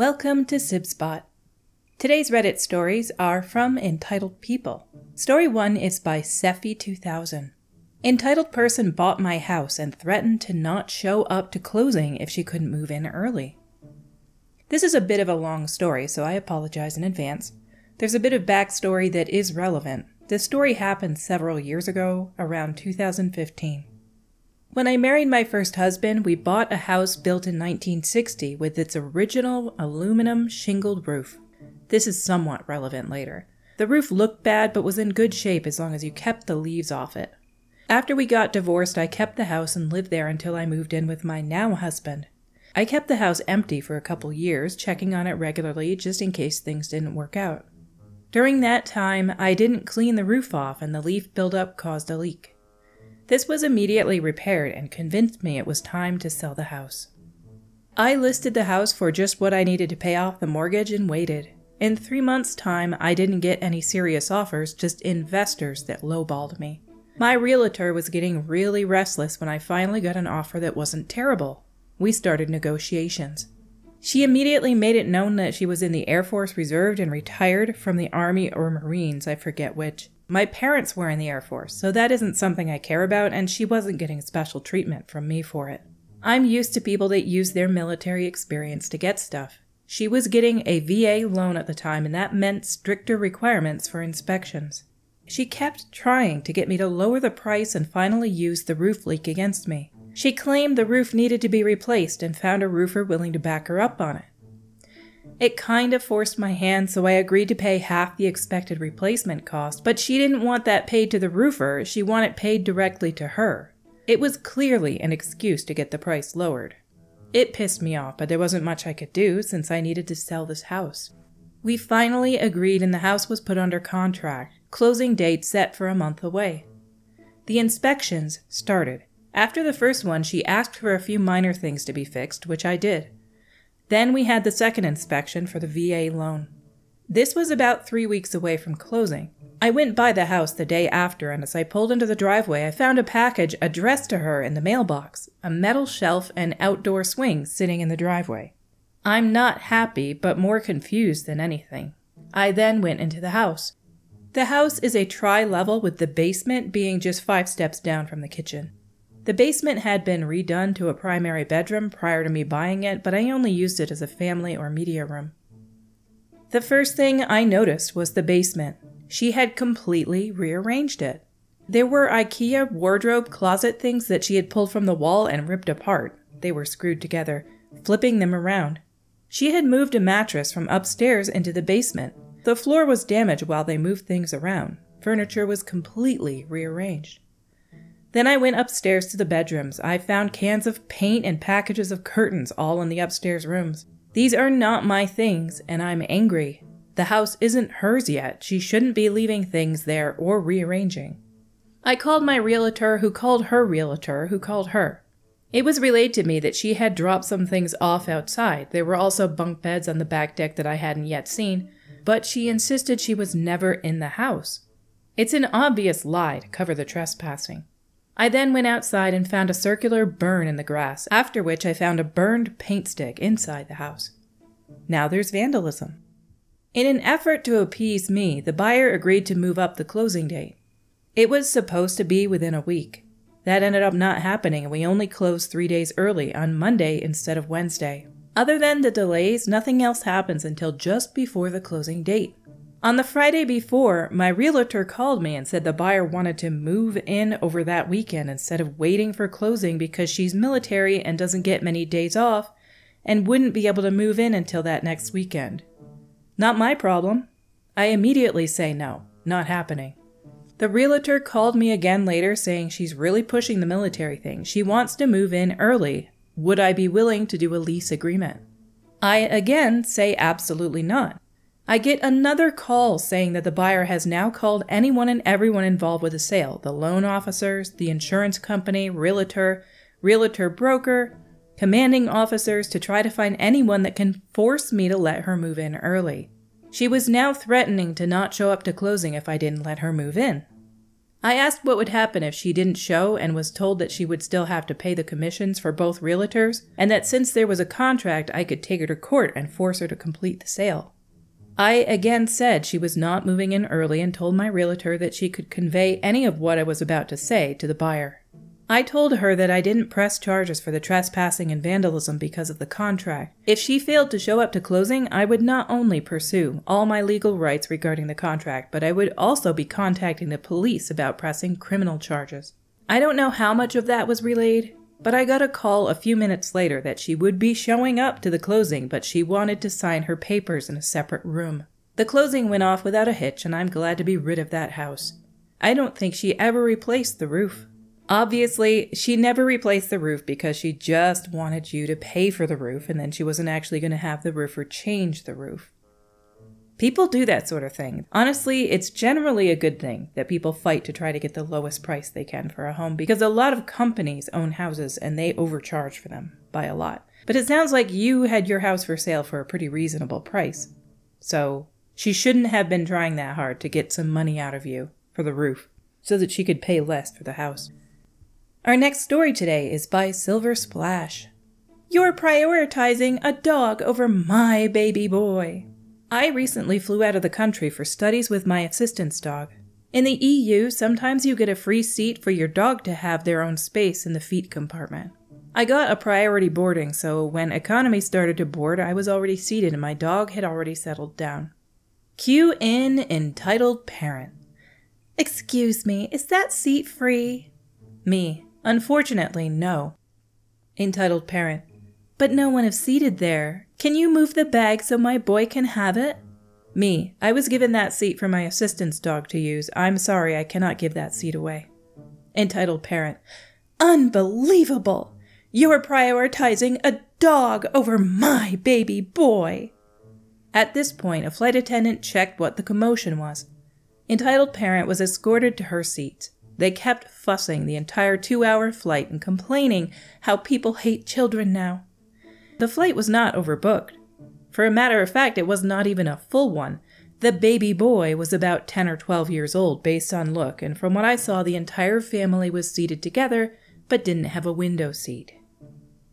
Welcome to Sib Spot. Today's Reddit stories are from Entitled People. Story 1 is by Sephi2000. Entitled person bought my house and threatened to not show up to closing if she couldn't move in early. This is a bit of a long story, so I apologize in advance. There's a bit of backstory that is relevant. This story happened several years ago, around 2015. When I married my first husband, we bought a house built in 1960 with its original aluminum shingled roof. This is somewhat relevant later. The roof looked bad but was in good shape as long as you kept the leaves off it. After we got divorced, I kept the house and lived there until I moved in with my now husband. I kept the house empty for a couple years, checking on it regularly just in case things didn't work out. During that time, I didn't clean the roof off and the leaf buildup caused a leak. This was immediately repaired and convinced me it was time to sell the house. I listed the house for just what I needed to pay off the mortgage and waited. In 3 months' time, I didn't get any serious offers, just investors that lowballed me. My realtor was getting really restless when I finally got an offer that wasn't terrible. We started negotiations. She immediately made it known that she was in the Air Force Reserve and retired from the Army or Marines, I forget which. My parents were in the Air Force, so that isn't something I care about, and she wasn't getting special treatment from me for it. I'm used to people that use their military experience to get stuff. She was getting a VA loan at the time, and that meant stricter requirements for inspections. She kept trying to get me to lower the price and finally used the roof leak against me. She claimed the roof needed to be replaced and found a roofer willing to back her up on it. It kind of forced my hand, so I agreed to pay half the expected replacement cost, but she didn't want that paid to the roofer, she wanted paid directly to her. It was clearly an excuse to get the price lowered. It pissed me off, but there wasn't much I could do since I needed to sell this house. We finally agreed and the house was put under contract, closing date set for a month away. The inspections started. After the first one, she asked for a few minor things to be fixed, which I did. Then we had the second inspection for the VA loan. This was about 3 weeks away from closing. I went by the house the day after, and as I pulled into the driveway, I found a package addressed to her in the mailbox, a metal shelf and outdoor swing sitting in the driveway. I'm not happy, but more confused than anything. I then went into the house. The house is a tri-level with the basement being just 5 steps down from the kitchen. The basement had been redone to a primary bedroom prior to me buying it, but I only used it as a family or media room. The first thing I noticed was the basement. She had completely rearranged it. There were IKEA wardrobe closet things that she had pulled from the wall and ripped apart. They were screwed together, flipping them around. She had moved a mattress from upstairs into the basement. The floor was damaged while they moved things around. Furniture was completely rearranged. Then I went upstairs to the bedrooms. I found cans of paint and packages of curtains all in the upstairs rooms. These are not my things, and I'm angry. The house isn't hers yet. She shouldn't be leaving things there or rearranging. I called my realtor, who called her realtor, who called her. It was relayed to me that she had dropped some things off outside. There were also bunk beds on the back deck that I hadn't yet seen, but she insisted she was never in the house. It's an obvious lie to cover the trespassing. I then went outside and found a circular burn in the grass, after which I found a burned paint stick inside the house. Now there's vandalism. In an effort to appease me, the buyer agreed to move up the closing date. It was supposed to be within a week. That ended up not happening, and we only closed 3 days early, on Monday instead of Wednesday. Other than the delays, nothing else happens until just before the closing date. On the Friday before, my realtor called me and said the buyer wanted to move in over that weekend instead of waiting for closing because she's military and doesn't get many days off and wouldn't be able to move in until that next weekend. Not my problem. I immediately say no, not happening. The realtor called me again later saying she's really pushing the military thing. She wants to move in early. Would I be willing to do a lease agreement? I again say absolutely not. I get another call saying that the buyer has now called anyone and everyone involved with the sale, the loan officers, the insurance company, realtor broker, commanding officers to try to find anyone that can force me to let her move in early. She was now threatening to not show up to closing if I didn't let her move in. I asked what would happen if she didn't show and was told that she would still have to pay the commissions for both realtors, and that since there was a contract, I could take her to court and force her to complete the sale. I again said she was not moving in early and told my realtor that she could convey any of what I was about to say to the buyer. I told her that I didn't press charges for the trespassing and vandalism because of the contract. If she failed to show up to closing, I would not only pursue all my legal rights regarding the contract, but I would also be contacting the police about pressing criminal charges. I don't know how much of that was relayed, but I got a call a few minutes later that she would be showing up to the closing, but she wanted to sign her papers in a separate room. The closing went off without a hitch, and I'm glad to be rid of that house. I don't think she ever replaced the roof. Obviously, she never replaced the roof because she just wanted you to pay for the roof, and then she wasn't actually going to have the roofer change the roof. People do that sort of thing. Honestly, it's generally a good thing that people fight to try to get the lowest price they can for a home, because a lot of companies own houses and they overcharge for them by a lot. But it sounds like you had your house for sale for a pretty reasonable price. So she shouldn't have been trying that hard to get some money out of you for the roof so that she could pay less for the house. Our next story today is by Silver Splash. You're prioritizing a dog over my baby boy. I recently flew out of the country for studies with my assistant's dog. In the EU, sometimes you get a free seat for your dog to have their own space in the feet compartment. I got a priority boarding, so when economy started to board, I was already seated and my dog had already settled down. Cue in entitled parent. Excuse me, is that seat free? Me. Unfortunately, no. Entitled parent. But no one is seated there. Can you move the bag so my boy can have it? Me. I was given that seat for my assistant's dog to use. I'm sorry, I cannot give that seat away. Entitled parent. Unbelievable! You're prioritizing a dog over my baby boy. At this point, a flight attendant checked what the commotion was. Entitled parent was escorted to her seat. They kept fussing the entire 2-hour flight and complaining how people hate children now. The flight was not overbooked. For a matter of fact, it was not even a full one. The baby boy was about 10 or 12 years old based on look, and from what I saw, the entire family was seated together but didn't have a window seat.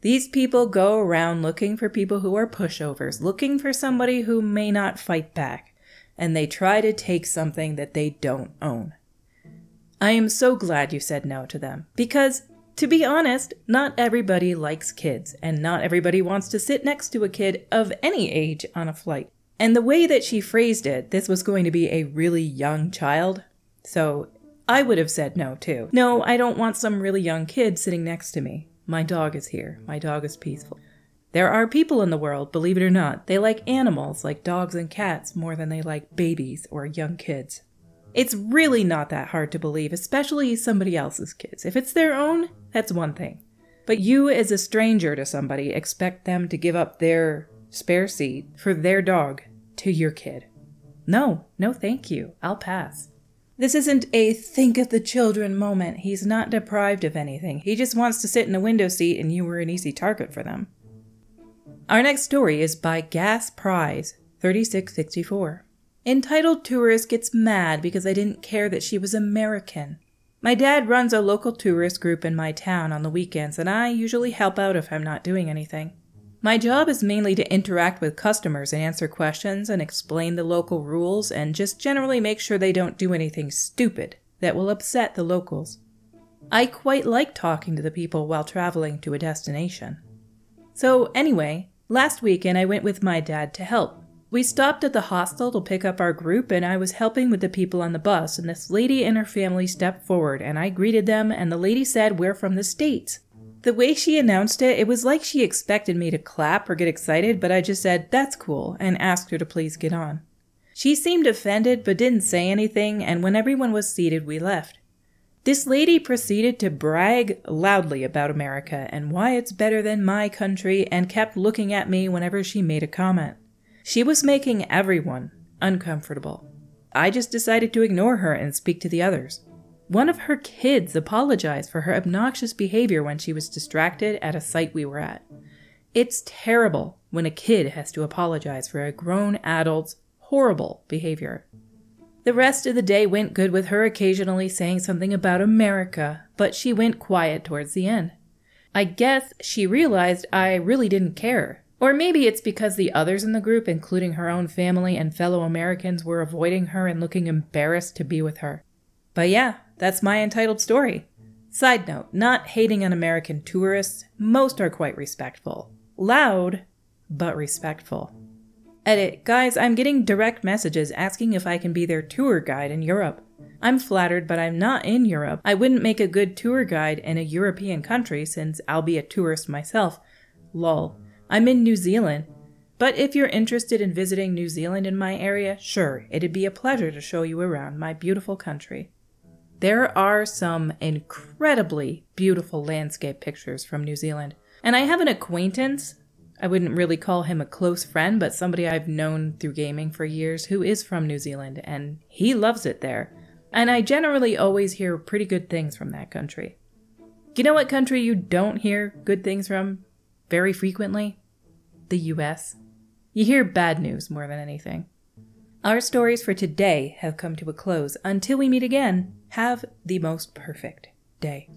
These people go around looking for people who are pushovers, looking for somebody who may not fight back, and they try to take something that they don't own. I am so glad you said no to them, because, to be honest, not everybody likes kids, and not everybody wants to sit next to a kid of any age on a flight. And the way that she phrased it, this was going to be a really young child, so I would have said no too. No, I don't want some really young kid sitting next to me. My dog is here. My dog is peaceful. There are people in the world, believe it or not, they like animals like dogs and cats more than they like babies or young kids. It's really not that hard to believe, especially somebody else's kids. If it's their own, that's one thing. But you as a stranger to somebody expect them to give up their spare seat for their dog to your kid. No, no thank you. I'll pass. This isn't a think of the children moment. He's not deprived of anything. He just wants to sit in a window seat and you were an easy target for them. Our next story is by Gas Prize, 3664. Entitled tourist gets mad because I didn't care that she was American. My dad runs a local tourist group in my town on the weekends, and I usually help out if I'm not doing anything. My job is mainly to interact with customers and answer questions and explain the local rules and just generally make sure they don't do anything stupid that will upset the locals. I quite like talking to the people while traveling to a destination. So anyway, last weekend I went with my dad to help. We stopped at the hostel to pick up our group, and I was helping with the people on the bus, and this lady and her family stepped forward, and I greeted them, and the lady said, "We're from the States." The way she announced it, it was like she expected me to clap or get excited, but I just said, "That's cool," and asked her to please get on. She seemed offended, but didn't say anything, and when everyone was seated, we left. This lady proceeded to brag loudly about America and why it's better than my country, and kept looking at me whenever she made a comment. She was making everyone uncomfortable. I just decided to ignore her and speak to the others. One of her kids apologized for her obnoxious behavior when she was distracted at a site we were at. It's terrible when a kid has to apologize for a grown adult's horrible behavior. The rest of the day went good with her occasionally saying something about America, but she went quiet towards the end. I guess she realized I really didn't care. Or maybe it's because the others in the group, including her own family and fellow Americans, were avoiding her and looking embarrassed to be with her. But yeah, that's my entitled story. Side note, not hating on American tourists, most are quite respectful. Loud, but respectful. Edit, guys, I'm getting direct messages asking if I can be their tour guide in Europe. I'm flattered, but I'm not in Europe. I wouldn't make a good tour guide in a European country since I'll be a tourist myself. Lol. I'm in New Zealand. But if you're interested in visiting New Zealand in my area, sure, it'd be a pleasure to show you around my beautiful country. There are some incredibly beautiful landscape pictures from New Zealand. And I have an acquaintance, I wouldn't really call him a close friend, but somebody I've known through gaming for years who is from New Zealand, and he loves it there. And I generally always hear pretty good things from that country. You know what country you don't hear good things from very frequently? The US. You hear bad news more than anything. Our stories for today have come to a close. Until we meet again, have the most perfect day.